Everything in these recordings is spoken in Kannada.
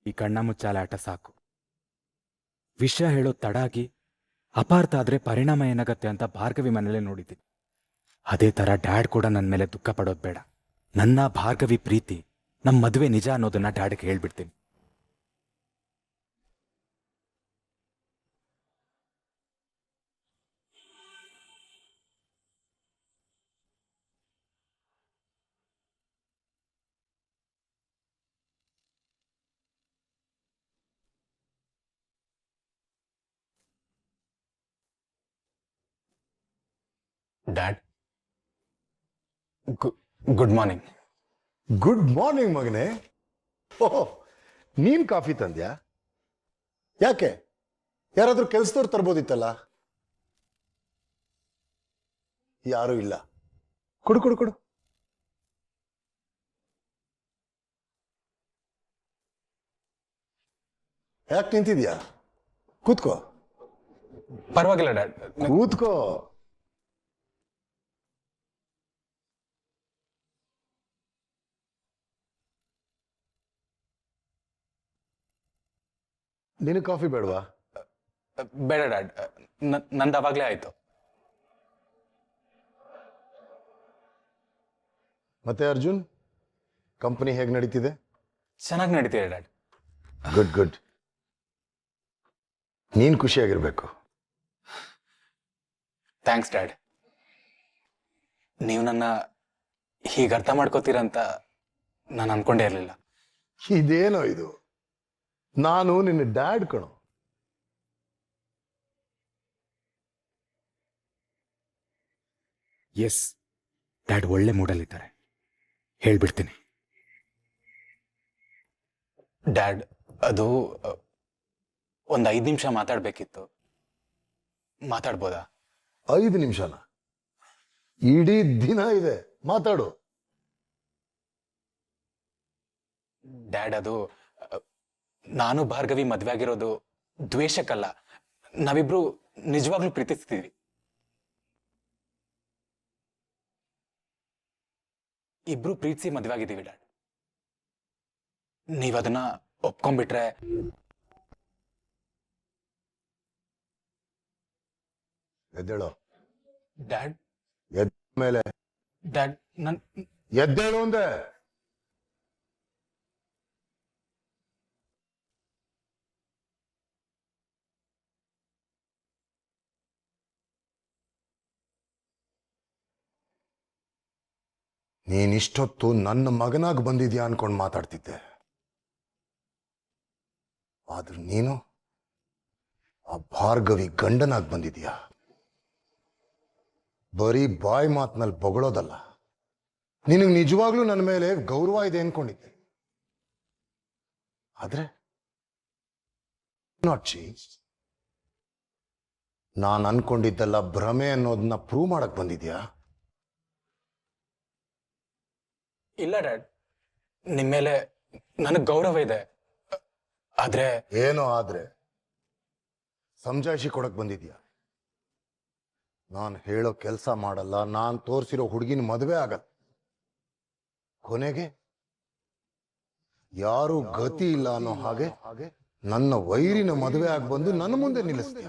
ಈ ಕಣ್ಣ ಮುಚ್ಚಾಲೆ ಆಟ ಸಾಕು. ವಿಷಯ ಹೇಳೋದು ತಡ ಆಗಿ ಅಪಾರ್ಥ ಆದ್ರೆ ಪರಿಣಾಮ ಏನಾಗತ್ತೆ ಅಂತ ಭಾರ್ಗವಿ ಮನೇಲೆ ನೋಡಿದ್ದೀನಿ. ಅದೇ ಥರ ಡ್ಯಾಡ್ ಕೂಡ ನನ್ನ ಮೇಲೆ ದುಃಖ ಪಡೋದು ಬೇಡ. ನನ್ನ ಭಾರ್ಗವಿ ಪ್ರೀತಿ ನಮ್ಮ ಮದುವೆ ನಿಜ ಅನ್ನೋದನ್ನ ಡ್ಯಾಡ್ಗೆ ಹೇಳ್ಬಿಡ್ತೀನಿ. Dad, good morning. Good morning ಮಗನೇ. ಓಹೋ, ನೀನ್ ಕಾಫಿ ತಂದ್ಯಾ? ಯಾಕೆ, ಯಾರಾದ್ರೂ ಕೆಲ್ಸದವ್ರು ತರ್ಬೋದಿತ್ತಲ್ಲ? ಯಾರೂ ಇಲ್ಲ. ಕೊಡು ಕೊಡು ಕೊಡು. ಯಾಕೆ ನಿಂತಿದ್ಯಾ? ಕೂತ್ಕೋ. ಪರವಾಗಿಲ್ಲ ಡ್ಯಾಡ್, ಕೂತ್ಕೋ. ನಿನಗೆ ಕಾಫಿ ಬೇಡವಾ? ಬೇಡ ಡ್ಯಾಡ್, ನಂದು ಅವಾಗಲೇ ಆಯ್ತು. ಮತ್ತೆ ಅರ್ಜುನ್, ಕಂಪನಿ ಹೇಗೆ ನಡೀತಿದೆ? ಚೆನ್ನಾಗಿ ನಡೀತಿದೆ ಡ್ಯಾಡ್. Good good. ನೀನ್ ಖುಷಿಯಾಗಿರ್ಬೇಕು. Thanks dad. ನೀವು ನನ್ನ ಹೀಗೆ ಅರ್ಥ ಮಾಡ್ಕೋತೀರಂತ ನಾನು ಅನ್ಕೊಂಡೇ ಇರಲಿಲ್ಲ. ಇದೇನೋ ಇದು, ನಾನು ನಿನ್ನ ಡ್ಯಾಡ್ ಕಣೋ. ಎಸ್, ಡ್ಯಾಡ್ ಒಳ್ಳೆ ಮೂಡಲ್ಲಿದ್ದಾರೆ. ಹೇಳ್ಬಿಡ್ತೀನಿ. ಡ್ಯಾಡ್, ಅದು ಒಂದು 5 ನಿಮಿಷ ಮಾತಾಡಬೇಕಿತ್ತು. ಮಾತಾಡ್ಬೋದಾ? 5 ನಿಮಿಷನ? ಇಡೀ ದಿನ ಇದೆ, ಮಾತಾಡು. ಡ್ಯಾಡ್, ಅದು ನಾನು ಭಾರ್ಗವಿ ಮದ್ವೆ ಆಗಿರೋದು ದ್ವೇಷಕ್ಕಲ್ಲ. ನಾವಿಬ್ರು ನಿಜವಾಗ್ಲೂ ಪ್ರೀತಿಸ್ತೀವಿ. ಇಬ್ರು ಪ್ರೀತಿಸಿ ಮದ್ವೆ ಆಗಿದ್ದೀವಿ ಡ್ಯಾಡ್. ನೀವದನ್ನ ಒಪ್ಕೊಂಡ್ಬಿಟ್ರೆ ಎದ್ದೇಳೋ. ಡ್ಯಾಡ್. ಎದ್ದ ಮೇಲೆ ಡ್ಯಾಡ್, ಎದ್ದೇಳು ಅಂದೆ. ನೀನಿಷ್ಟೊತ್ತು ನನ್ನ ಮಗನಾಗಿ ಬಂದಿದ್ಯಾ ಅನ್ಕೊಂಡು ಮಾತಾಡ್ತಿದ್ದೆ. ಆದ್ರೆ ನೀನು ಆ ಭಾರ್ಗವಿ ಗಂಡನಾಗಿ ಬಂದಿದ್ಯಾ. ಬರೀ ಬಾಯಿ ಮಾತಿನಲ್ಲಿ ಬೊಗಳೋದಲ್ಲ, ನಿನಗೆ ನಿಜವಾಗ್ಲೂ ನನ್ನ ಮೇಲೆ ಗೌರವ ಇದೆ ಅನ್ಕೊಂಡಿದ್ದೆ. ಆದ್ರೆ ನಾಟ್ ಚೇಂಜ್. ನಾನು ಅನ್ಕೊಂಡಿದ್ದೆಲ್ಲ ಭ್ರಮೆ ಅನ್ನೋದನ್ನ ಪ್ರೂವ್ ಮಾಡಕ್ ಬಂದಿದ್ಯಾ? ಇಲ್ಲ ಡ್ಯಾಡ್, ನಿಮ್ಮ ಮೇಲೆ ನನಗೆ ಗೌರವ ಇದೆ. ಆದ್ರೆ ಏನೋ ಆದ್ರೆ ಸಮಜಾಯಿಷಿ ಕೊಡಕ್ ಬಂದಿದ್ಯಾ? ನಾನು ಹೇಳೋ ಕೆಲಸ ಮಾಡಲ್ಲ, ನಾನು ತೋರಿಸಿರೋ ಹುಡುಗಿನ ಮದುವೆ ಆಗಲ್ಲ. ಕೊನೆಗೆ ಯಾರು ಗತಿ ಇಲ್ಲ ಅನ್ನೋ ಹಾಗೆ ನನ್ನ ವೈರಿನ ಮದುವೆ ಆಗಿ ಬಂದು ನನ್ನ ಮುಂದೆ ನಿಲ್ಲಿಸ್ತೀಯ.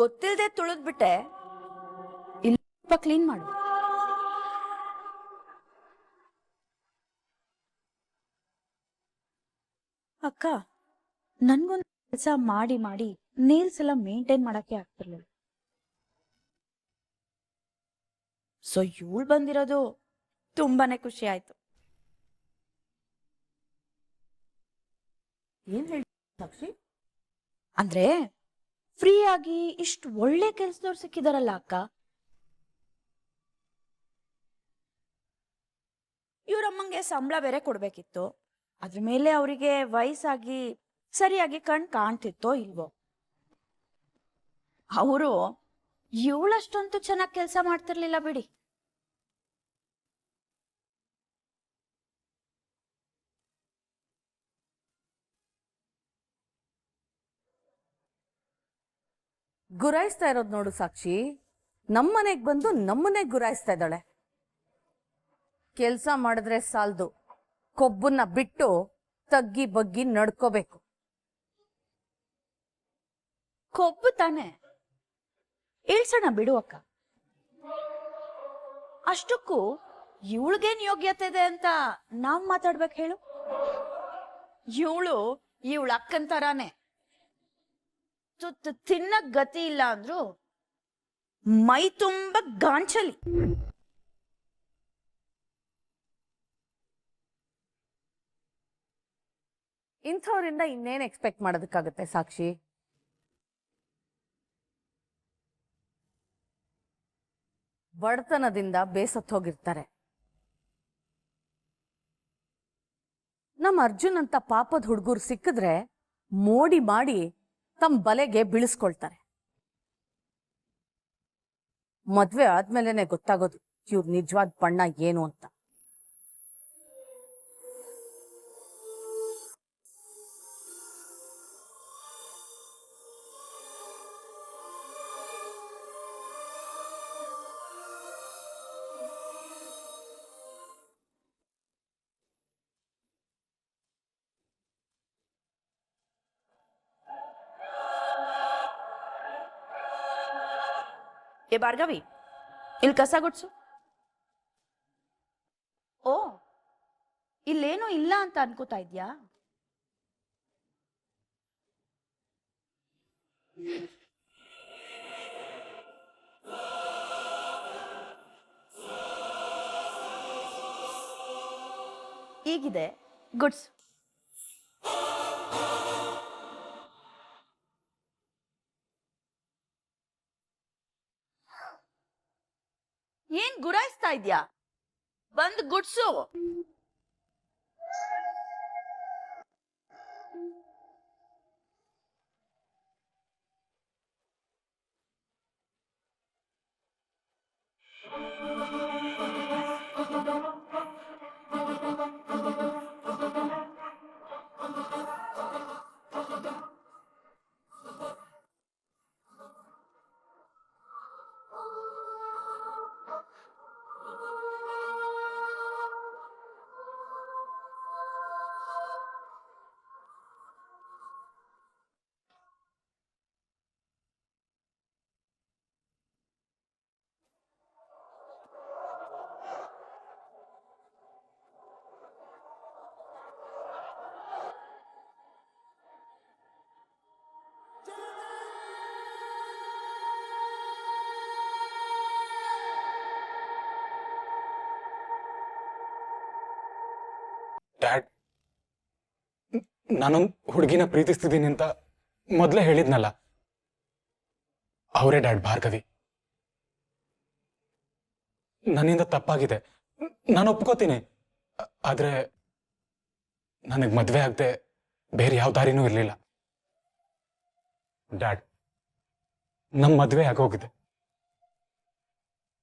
ಗೊತ್ತಿಲ್ಲದೆ ತುಳಿದ್ಬಿಟ್ಟೆ. ಇಲ್ಲಿ ಸ್ವಲ್ಪ ಕ್ಲೀನ್ ಮಾಡು. ಅಕ್ಕ, ನನ್ಗೊಂದು ಕೆಲಸ ಮಾಡಿ ಮಾಡಿ ನೇಲ್ಸ್ ಎಲ್ಲ ಮೇಂಟೈನ್ ಮಾಡಕ್ಕೆ ಆಗ್ತಿರ್ಲಿಲ್ಲ. ಸೊ ಇವಳು ಬಂದಿರೋದು ತುಂಬಾನೇ ಖುಷಿ ಆಯ್ತು. ಏನ್ ಹೇಳಿ ಸಾಕ್ಷಿ? ಅಂದ್ರೆ ಫ್ರೀ ಆಗಿ ಇಷ್ಟು ಒಳ್ಳೆ ಕೆಲ್ಸದವ್ರು ಸಿಕ್ಕಿದಾರಲ್ಲ ಅಕ್ಕ. ಇವ್ರಮ್ಮಂಗೆ ಸಂಬಳ ಬೇರೆ ಕೊಡ್ಬೇಕಿತ್ತು. ಅದ್ರ ಮೇಲೆ ಅವರಿಗೆ ವಯಸ್ಸಾಗಿ ಸರಿಯಾಗಿ ಕಣ್ ಕಾಣ್ತಿತ್ತೋ ಇಲ್ವೋ. ಅವರು ಇವಳಷ್ಟಂತೂ ಚೆನ್ನಾಗಿ ಕೆಲಸ ಮಾಡ್ತಿರ್ಲಿಲ್ಲ ಬಿಡಿ. ಗುರಾಯಿಸ್ತಾ ಇರೋದ್ ನೋಡು ಸಾಕ್ಷಿ. ನಮ್ಮನೆಗ್ ಬಂದು ನಮ್ಮನೆ ಗುರಾಯಿಸ್ತಾ ಇದ್ದಾಳೆ. ಕೆಲ್ಸ ಮಾಡಿದ್ರೆ ಸಾಲ್ದು, ಕೊಬ್ಬನ್ನ ಬಿಟ್ಟು ತಗ್ಗಿ ಬಗ್ಗಿ ನಡ್ಕೋಬೇಕು. ಕೊಬ್ಬು ತಾನೆ, ಇಳ್ಸೋಣ ಬಿಡು ಅಕ್ಕ. ಅಷ್ಟಕ್ಕೂ ಇವಳಿಗೇನ್ ಯೋಗ್ಯತೆ ಇದೆ ಅಂತ ನಾವ್ ಮಾತಾಡ್ಬೇಕು ಹೇಳು. ಇವಳ ಅಕ್ಕನ್ ತರಾನೇ ತುತ್ತು ತಿನ್ನಕ್ ಗತಿ ಇಲ್ಲ ಅಂದ್ರು ಮೈ ತುಂಬ ಗಾಂಚಲಿ. ಇಂಥವ್ರಿಂದ ಇನ್ನೇನ್ ಎಕ್ಸ್ಪೆಕ್ಟ್ ಮಾಡೋದಕ್ಕಾಗತ್ತೆ ಸಾಕ್ಷಿ? ಬಡತನದಿಂದ ಬೇಸತ್ ಹೋಗಿರ್ತಾರೆ. ನಮ್ಮ ಅರ್ಜುನ್ ಅಂತ ಪಾಪದ ಹುಡುಗರು ಸಿಕ್ಕಿದ್ರೆ ಮೋಡಿ ಮಾಡಿ ತಮ್ಮ ಬಲೆಗೆ ಬೀಳಿಸ್ಕೊಳ್ತಾರೆ. ಮದ್ವೆ ಆದ್ಮೇಲೆನೆ ಗೊತ್ತಾಗೋದು ಇವ್ರ ನಿಜವಾದ ಬಣ್ಣ ಏನು ಅಂತ. ಏ ಭಾರ್ಗವಿ, ಇಲ್ಲಿ ಕಸ ಗುಡ್ಸು. ಓ, ಇಲ್ಲೇನು ಇಲ್ಲ ಅಂತ ಅನ್ಕೋತಾ ಇದ್ಯಾ? ಈಗಿದೆ, ಗುಡ್ಸು. ಏನ್ ಗುರಾಯಿಸ್ತಾ ಇದ್ಯಾ? ಬಂದ್ ಗುಡ್ಸು. ಡ್ಯಾಡ್, ನಾನೊಂದು ಹುಡುಗಿನ ಪ್ರೀತಿಸ್ತಿದ್ದೀನಿ ಅಂತ ಮೊದಲೇ ಹೇಳಿದ್ನಲ್ಲ, ಅವರೇ ಡ್ಯಾಡ್ ಭಾರ್ಗವಿ. ನನ್ನಿಂದ ತಪ್ಪಾಗಿದೆ, ನಾನು ಒಪ್ಕೋತೀನಿ. ಆದ್ರೆ ನನಗೆ ಮದ್ವೆ ಆಗದೆ ಬೇರೆ ಯಾವ ದಾರಿನೂ ಇರಲಿಲ್ಲ. ಡ್ಯಾಡ್, ನಮ್ಮ ಮದ್ವೆ ಆಗೋಗಿದೆ.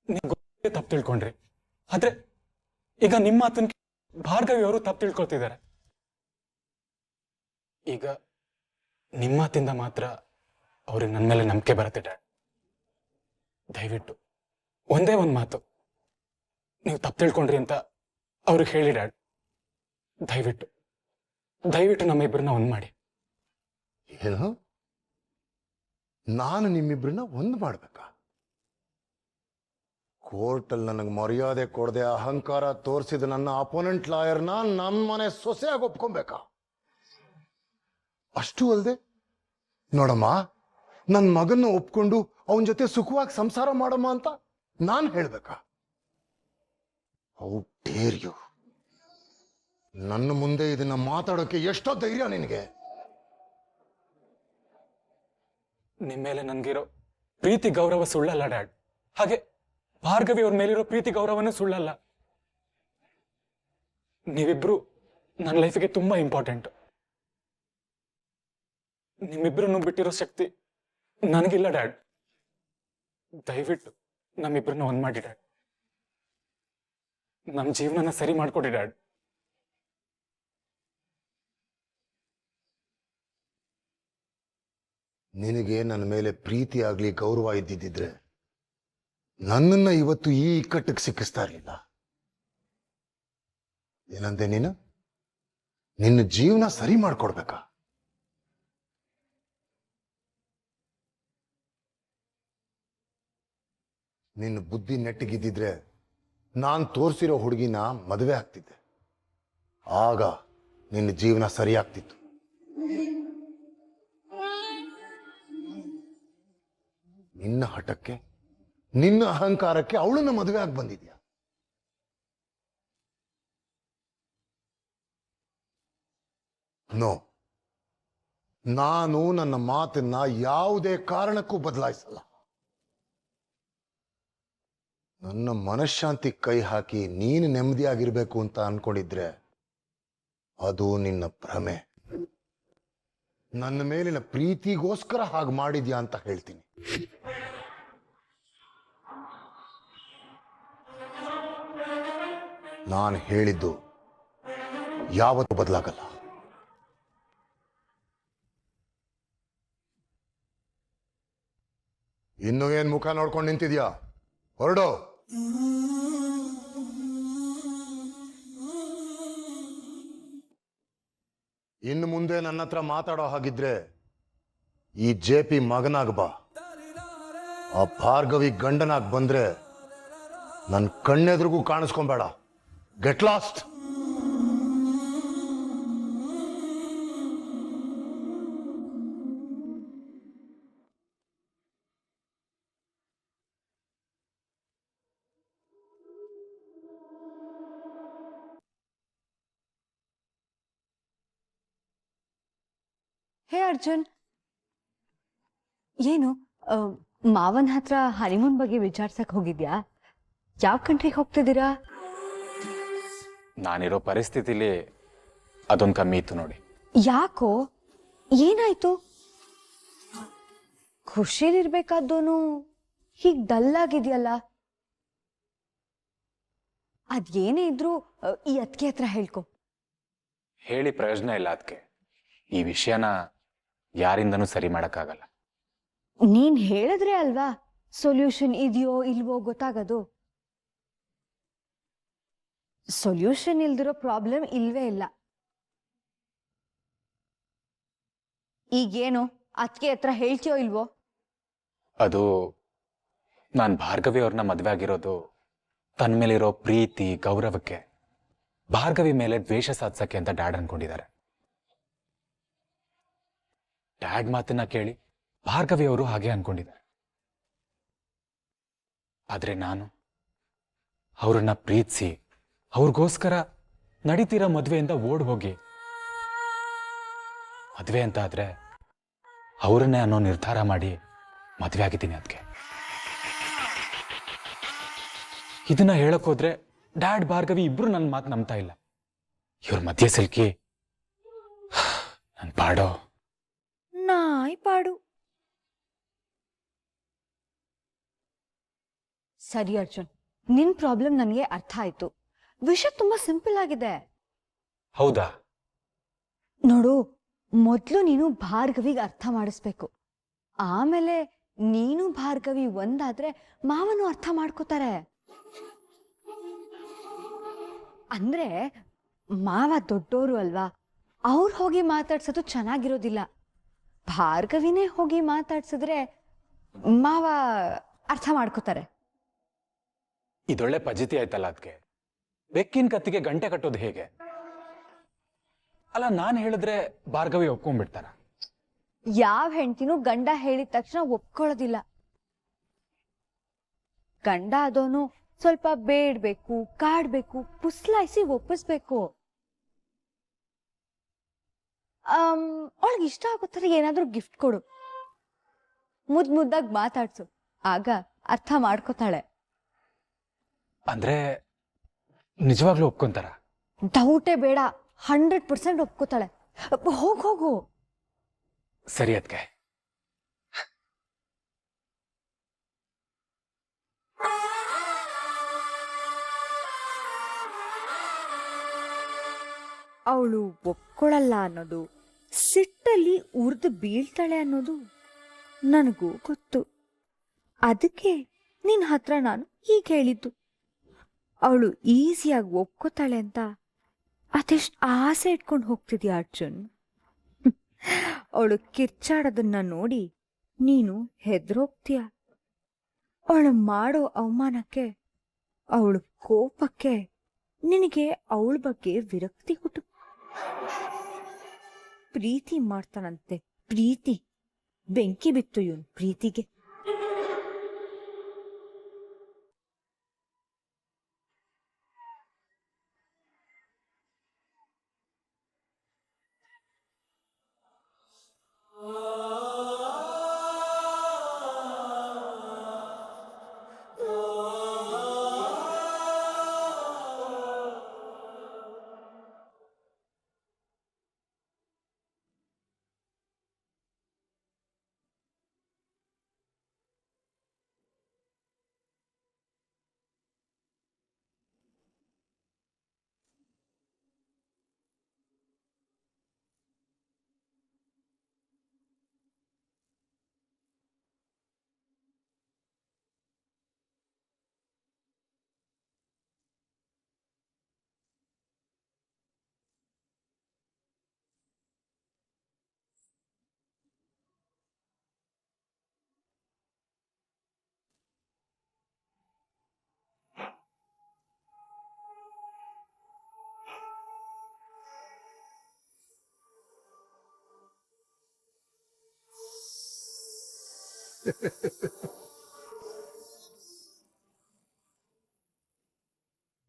ನೀವು ತಪ್ಪು ತಿಳ್ಕೊಂಡ್ರಿ. ಆದ್ರೆ ಈಗ ನಿಮ್ಮ ಮಾತನ್ನ ಭಾರ್ಗವಿ ಅವರು ತಪ್ಪು ತಿಳ್ಕೊಳ್ತಿದ್ದಾರೆ. ಈಗ ನಿಮ್ಮ ಮಾತಿಂದ ಮಾತ್ರ ಅವ್ರಿಗೆ ನನ್ನ ಮೇಲೆ ನಂಬಿಕೆ ಬರುತ್ತೆ ಡ್ಯಾಡ್. ದಯವಿಟ್ಟು ಒಂದೇ ಒಂದು ಮಾತು, ನೀವು ತಪ್ಪು ತಿಳ್ಕೊಂಡ್ರಿ ಅಂತ ಅವ್ರಿಗೆ ಹೇಳಿ ಡ್ಯಾಡ್. ದಯವಿಟ್ಟು ದಯವಿಟ್ಟು ನಮ್ಮಿಬ್ಬರನ್ನ ಒಂದ್ ಮಾಡಿ. ಏನು? ನಾನು ನಿಮ್ಮಿಬ್ಬರನ್ನ ಒಂದು ಮಾಡ್ಬೇಕಾ? ಕೋರ್ಟಲ್ಲಿ ನನಗೆ ಮರ್ಯಾದೆ ಕೊಡದೆ ಅಹಂಕಾರ ತೋರಿಸಿದ ನನ್ನ ಅಪೋನೆಂಟ್ ಲಾಯರ್ನ ನಮ್ಮ ಮನೆ ಸೊಸೆಯಾಗಿ ಒಪ್ಕೊಬೇಕಾ? ಅಷ್ಟೂ ಅಲ್ಲದೆ ನೋಡಮ್ಮ, ನನ್ನ ಮಗನ್ನ ಒಪ್ಕೊಂಡು ಅವನ ಜೊತೆ ಸುಖವಾಗಿ ಸಂಸಾರ ಮಾಡಮ್ಮ ಅಂತ ನಾನು ಹೇಳ್ಬೇಕಾ? How dare you! ನನ್ನ ಮುಂದೆ ಇದನ್ನ ಮಾತಾಡೋಕೆ ಎಷ್ಟೋ ಧೈರ್ಯ ನಿನಗೆ? ನಿಮ್ಮ ಮೇಲೆ ನನ್ಗಿರೋ ಪ್ರೀತಿ ಗೌರವ ಸುಳ್ಳಲ್ಲ ಡ್ಯಾಡ್. ಹಾಗೆ ಭಾರ್ಗವಿ ಅವ್ರ ಮೇಲಿರೋ ಪ್ರೀತಿ ಗೌರವನೂ ಸುಳ್ಳಲ್ಲ. ನೀವಿಬ್ರು ನನ್ನ ಲೈಫಿಗೆ ತುಂಬಾ ಇಂಪಾರ್ಟೆಂಟ್. ನಿಮ್ಮಿಬ್ರನ್ನು ಬಿಟ್ಟಿರೋ ಶಕ್ತಿ ನನಗಿಲ್ಲ ಡ್ಯಾಡ್. ದಯವಿಟ್ಟು ನಮ್ಮಿಬ್ರನ್ನ ಒಂದ್ ಮಾಡಿ ಡ್ಯಾಡ್. ನಮ್ಮ ಜೀವನನ ಸರಿ ಮಾಡ್ಕೊಡಿ ಡ್ಯಾಡ್. ನಿನಗೆ ನನ್ನ ಮೇಲೆ ಪ್ರೀತಿ ಆಗ್ಲಿ ಗೌರವ ಇದ್ದಿದ್ದಿದ್ರೆ ನನ್ನನ್ನ ಇವತ್ತು ಈ ಇಕ್ಕಟ್ಟಿಗೆ ಸಿಕ್ಕಿಸ್ತಾ ಇರಲಿಲ್ಲ. ಏನಂತೆ ನೀನು? ನಿನ್ನ ಜೀವನ ಸರಿ ಮಾಡ್ಕೊಡ್ಬೇಕಾ? ನಿನ್ನ ಬುದ್ಧಿ ನೆಟ್ಟಿಗಿದ್ದಿದ್ರೆ ನಾನು ತೋರಿಸಿರೋ ಹುಡುಗಿನ ಮದುವೆ ಆಗ್ತಿದ್ದೆ. ಆಗ ನಿನ್ನ ಜೀವನ ಸರಿ ಆಗ್ತಿತ್ತು. ನಿನ್ನ ಹಠಕ್ಕೆ, ನಿನ್ನ ಅಹಂಕಾರಕ್ಕೆ ಅವಳನ್ನ ಮದುವೆ ಆಗಿ ಬಂದಿದ್ಯಾ. ನೋ, ನಾನು ನನ್ನ ಮಾತನ್ನ ಯಾವುದೇ ಕಾರಣಕ್ಕೂ ಬದಲಾಯಿಸಲ್ಲ. ನನ್ನ ಮನಃಶಾಂತಿ ಕೈ ಹಾಕಿ ನೀನು ನೆಮ್ಮದಿಯಾಗಿರ್ಬೇಕು ಅಂತ ಅನ್ಕೊಂಡಿದ್ರೆ ಅದು ನಿನ್ನ ಭ್ರಮೆ. ನನ್ನ ಮೇಲಿನ ಪ್ರೀತಿಗೋಸ್ಕರ ಹಾಗೆ ಮಾಡಿದ್ಯಾ ಅಂತ ಹೇಳ್ತೀನಿ. ನಾನು ಹೇಳಿದ್ದು ಯಾವತ್ತೂ ಬದಲಾಗಲ್ಲ. ಇನ್ನು ಏನ್ ಮುಖ ನೋಡ್ಕೊಂಡು ನಿಂತಿದ್ಯಾ? ಹೊರಡು. ಇನ್ನು ಮುಂದೆ ನನ್ನ ಹತ್ರ ಮಾತಾಡೋ ಹಾಗಿದ್ರೆ ಈ JP ಮಗನಾಗ ಬಾ. ಆ ಭಾರ್ಗವಿ ಗಂಡನಾಗ್ ಬಂದ್ರೆ ನನ್ನ ಕಣ್ಣೆದ್ರಿಗೂ ಕಾಣಿಸ್ಕೊಂಬೇಡ. Get lost. ಹೇ ಅರ್ಜುನ್, ಏನು ಮಾವನ್ ಹತ್ರ ಹನಿಮೂನ್ ಬಗ್ಗೆ ವಿಚಾರ್ಸಕ್ ಹೋಗಿದ್ಯಾ? ಯಾವ ಕಂಟ್ರಿಗೆ ಹೋಗ್ತಿದ್ದೀರಾ? ನಾನಿರೋ ಪರಿಸ್ಥಿತಿಲಿ ಅದೊಂದು ಕಮ್ಮಿ ಇತ್ತು ನೋಡಿ. ಯಾಕೋ, ಏನಾಯ್ತು? ಖುಷಿಲಿರ್ಬೇಕಾದೋನು ಹೀಗ್ ಡಲ್ ಆಗಿದ್ಯಲ್ಲ. ಅದೇನೇ ಇದ್ರು ಈ ಅತ್ಗೆ ಹತ್ರ ಹೇಳ್ಕೊ. ಹೇಳಿ ಪ್ರಯೋಜನ ಇಲ್ಲ. ಅದಕ್ಕೆ ಈ ವಿಷಯನ ಯಾರಿಂದನೂ ಸರಿ ಮಾಡಕ್ಕಾಗಲ್ಲ. ನೀನ್ ಹೇಳಿದ್ರೆ ಅಲ್ವಾ ಸೊಲ್ಯೂಷನ್ ಇದೆಯೋ ಇಲ್ವೋ ಗೊತ್ತಾಗದು. ಸೊಲ್ಯೂಷನ್ ಇಲ್ದಿರೋ ಪ್ರಾಬ್ಲಮ್ ಇಲ್ವೇ ಇಲ್ಲ. ಈಗೇನು ಅದ್ಕೆ ಹತ್ರ ಹೇಳ್ತೀಯೋ ಇಲ್ವೋ? ಅದು ನಾನು ಭಾರ್ಗವಿ ಅವ್ರನ್ನ ಮದುವೆ ಆಗಿರೋದು ತನ್ನ ಮೇಲಿರೋ ಪ್ರೀತಿ ಗೌರವಕ್ಕೆ, ಭಾರ್ಗವಿ ಮೇಲೆ ದ್ವೇಷ ಸಾಧಿಸಕ್ಕೆ ಅಂತ ಡ್ಯಾಡ್ ಅನ್ಕೊಂಡಿದ್ದಾರೆ. ಡ್ಯಾಡ್ ಮಾತನ್ನ ಕೇಳಿ ಭಾರ್ಗವಿ ಅವರು ಹಾಗೆ ಅನ್ಕೊಂಡಿದ್ದಾರೆ. ಆದ್ರೆ ನಾನು ಅವ್ರನ್ನ ಪ್ರೀತಿಸಿ ಅವ್ರಿಗೋಸ್ಕರ ನಡೀತಿರೋ ಮದುವೆಯಿಂದ ಓಡ್ ಹೋಗಿ ಮದುವೆ ಅಂತ ಆದ್ರೆ ಅವರನ್ನೇ ಅನ್ನೋ ನಿರ್ಧಾರ ಮಾಡಿ ಮದುವೆ ಆಗಿದ್ದೀನಿ. ಅದಕ್ಕೆ ಇದನ್ನ ಹೇಳಕ್ ಹೋದ್ರೆ ಡ್ಯಾಡ್ ಭಾರ್ಗವಿ ಇಬ್ರು ನನ್ನ ಮಾತು ನಂಬ್ತಾ ಇಲ್ಲ. ಇವ್ರ ಮಧ್ಯೆ ಸಿಲ್ಕಿ ನನ್ ಪಾಡೋ ನಾಯಿ ಪಾಡು. ಸರಿ ಅರ್ಜುನ್, ನಿನ್ ಪ್ರಾಬ್ಲಮ್ ನನಗೆ ಅರ್ಥ ಆಯ್ತು. ವಿಷಯ ತುಂಬಾ ಸಿಂಪಲ್ ಆಗಿದೆ. ಹೌದಾ? ನೋಡು, ಮೊದ್ಲು ನೀನು ಭಾರ್ಗವಿಗೆ ಅರ್ಥ ಮಾಡಿಸ್ಬೇಕು. ಆಮೇಲೆ ನೀನು ಭಾರ್ಗವಿ ಒಂದಾದ್ರೆ ಮಾವನು ಅರ್ಥ ಮಾಡ್ಕೋತಾರೆ. ಅಂದ್ರೆ ಮಾವ ದೊಡ್ಡೋರು ಅಲ್ವಾ, ಅವ್ರು ಹೋಗಿ ಮಾತಾಡ್ಸೋದು ಚೆನ್ನಾಗಿರೋದಿಲ್ಲ. ಭಾರ್ಗವಿನೇ ಹೋಗಿ ಮಾತಾಡ್ಸಿದ್ರೆ ಮಾವ ಅರ್ಥ ಮಾಡ್ಕೋತಾರೆ. ಇದೊಳ್ಳೆ ಪಜಿತಿ ಆಯ್ತಲ್ಲ ಅದಕ್ಕೆ. ಬೆಕ್ಕಿನ ಕತ್ತಿಗೆ ಗಂಟೆ ಕಟ್ಟೋದು ಹೇಗೆ? ಅಲ್ಲ, ನಾನು ಹೇಳಿದ್ರೆ ಭಾರ್ಗವಿ ಒಪ್ಕೊಂಡ್ಬಿಡ್ತಾರ? ಯಾವ ಹೆಂಡ್ತಿನೂ ಗಂಡ ಹೇಳಿದ ತಕ್ಷಣ ಒಪ್ಕೊಳ್ಳೋದಿಲ್ಲ. ಗಂಡ ಅದೋನು ಸ್ವಲ್ಪ ಬೇಡ್ಬೇಕು, ಕಾಡ್ಬೇಕು, ಪುಸ್ಲಾಯಿಸಿ ಒಪ್ಪಿಸ್ಬೇಕು. ಅವಳಿಗೆ ಇಷ್ಟ ಆಗೋ ಥರ ಏನಾದ್ರೂ ಗಿಫ್ಟ್ ಕೊಡು, ಮುದ್ದಾಗಿ ಮಾತಾಡ್ಸು, ಆಗ ಅರ್ಥ ಮಾಡ್ಕೋತಾಳೆ. ಅಂದ್ರೆ ನಿಜವಾಗ್ಲೂ ಒಪ್ಕೊಂತಾರ? ಡೌಟೇ ಬೇಡ, 100% ಒಪ್ಕೋತಾಳೆ. ಹೋಗು. ಸರಿ ಅದಕ್ಕೆ. ಅವಳು ಒಪ್ಕೊಳ್ಳಲ್ಲ ಅನ್ನೋದು, ಸಿಟ್ಟಲ್ಲಿ ಉರಿದು ಬೀಳ್ತಾಳೆ ಅನ್ನೋದು ನನಗೂ ಗೊತ್ತು. ಅದಕ್ಕೆ ನಿನ್ನ ಹತ್ರ ನಾನು ಹೀಗೆ ಹೇಳಿದ್ದು. ಅವಳು ಈಸಿಯಾಗಿ ಒಪ್ಕೋತಾಳೆ ಅಂತ ಅದೆಷ್ಟು ಆಸೆ ಇಟ್ಕೊಂಡು ಹೋಗ್ತಿದ್ಯಾ ಅರ್ಜುನ್. ಅವಳು ಕಿರ್ಚಾಡೋದನ್ನ ನೋಡಿ ನೀನು ಹೆದರೋಗ್ತೀಯ. ಅವಳು ಮಾಡೋ ಅವಮಾನಕ್ಕೆ, ಅವಳು ಕೋಪಕ್ಕೆ ನಿನಗೆ ಅವಳ ಬಗ್ಗೆ ವಿರಕ್ತಿ ಹುಟ್ಟು. ಪ್ರೀತಿ ಮಾಡ್ತಾನಂತೆ, ಪ್ರೀತಿ. ಬೆಂಕಿ ಬಿತ್ತು ಇವನ್ ಪ್ರೀತಿಗೆ.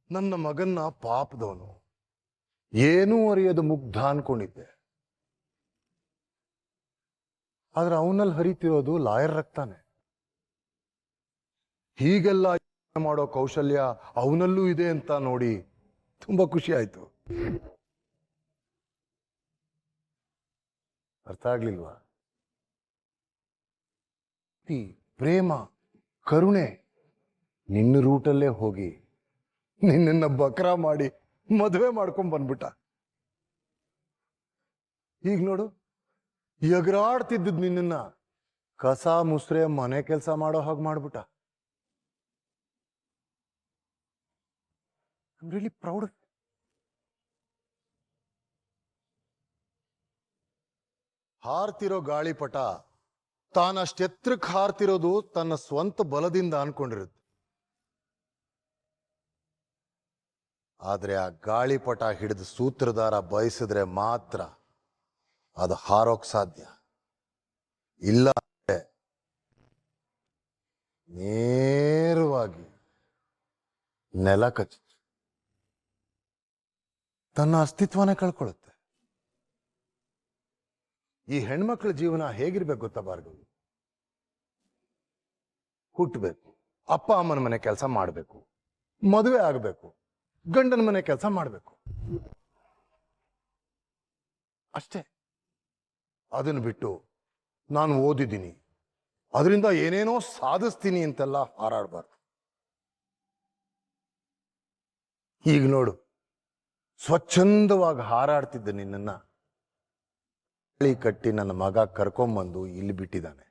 ನನ್ನ ಮಗನ್ನ ಪಾಪದವನು, ಏನೂ ಅರಿಯದ ಮುಗ್ಧ ಅನ್ಕೊಂಡಿದ್ದೆ. ಆದ್ರೆ ಅವನಲ್ಲಿ ಹರಿತಿರೋದು ಲಾಯರ್ ರಕ್ತಾನೆ. ಹೀಗೆಲ್ಲ ಮಾಡೋ ಕೌಶಲ್ಯ ಅವನಲ್ಲೂ ಇದೆ ಅಂತ ನೋಡಿ ತುಂಬಾ ಖುಷಿ ಆಯ್ತು. ಅರ್ಥ ಆಗ್ಲಿಲ್ವಾ? ಪ್ರೇಮ, ಕರುಣೆ ನಿನ್ನ ರೂಟಲ್ಲೇ ಹೋಗಿ ನಿನ್ನ ಬಕ್ರಾ ಮಾಡಿ ಮದುವೆ ಮಾಡ್ಕೊಂಡ್ ಬಂದ್ಬಿಟ್ಟ. ಈಗ ನೋಡು, ಎಗರಾಡ್ತಿದ್ದ ನಿನ್ನ ಕಸ ಮುಸ್ರೆ ಮನೆ ಕೆಲಸ ಮಾಡೋ ಹಾಗೆ ಮಾಡ್ಬಿಟ್ಟ. I am really proud. ಹಾರ್ತಿರೋ ಗಾಳಿಪಟ ತಾನಷ್ಟೆತ್ರಕ್ಕೆ ಹಾರ್ತಿರೋದು ತನ್ನ ಸ್ವಂತ ಬಲದಿಂದ ಅನ್ಕೊಂಡಿರುತ್ತೆ. ಆದ್ರೆ ಆ ಗಾಳಿಪಟ ಹಿಡಿದು ಸೂತ್ರಧಾರ ಬಯಸಿದ್ರೆ ಮಾತ್ರ ಅದು ಹಾರೋಕ್ ಸಾಧ್ಯ. ಇಲ್ಲ ನೇರವಾಗಿ ನೆಲ ಕಚ್ಚಿ ತನ್ನ ಅಸ್ತಿತ್ವನೇ ಕಳ್ಕೊಳ್ಳುತ್ತೆ. ಈ ಹೆಣ್ಮಕ್ಳ ಜೀವನ ಹೇಗಿರ್ಬೇಕು ಗೊತ್ತಾ ಭಾರ್ಗವಿ? ಹುಟ್ಟಬೇಕು, ಅಪ್ಪ ಅಮ್ಮನ ಮನೆ ಕೆಲಸ ಮಾಡಬೇಕು, ಮದುವೆ ಆಗಬೇಕು, ಗಂಡನ ಮನೆ ಕೆಲಸ ಮಾಡಬೇಕು, ಅಷ್ಟೇ. ಅದನ್ನು ಬಿಟ್ಟು ನಾನು ಓದಿದ್ದೀನಿ, ಅದರಿಂದ ಏನೇನೋ ಸಾಧಿಸ್ತೀನಿ ಅಂತೆಲ್ಲ ಹಾರಾಡಬಾರ್ದು. ಈಗ ನೋಡು, ಸ್ವಚ್ಛಂದವಾಗಿ ಹಾರಾಡ್ತಿದ್ದ ನಿನ್ನನ್ನ ಕಟ್ಟಿ ನನ್ನ ಮಗ ಕರ್ಕೊಂಬಂದು ಇಲ್ಲಿ ಬಿಟ್ಟಿದ್ದಾನೆ.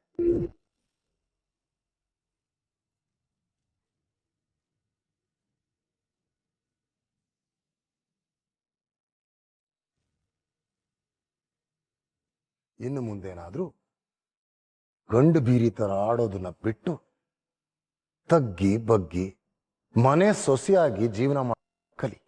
ಇನ್ನು ಮುಂದೇನಾದ್ರೂ ಗಂಡು ಬೀರಿ ತರ ಆಡೋದನ್ನ ಬಿಟ್ಟು ತಗ್ಗಿ ಬಗ್ಗಿ ಮನೆ ಸೊಸೆಯಾಗಿ ಜೀವನ ಕಲಿ.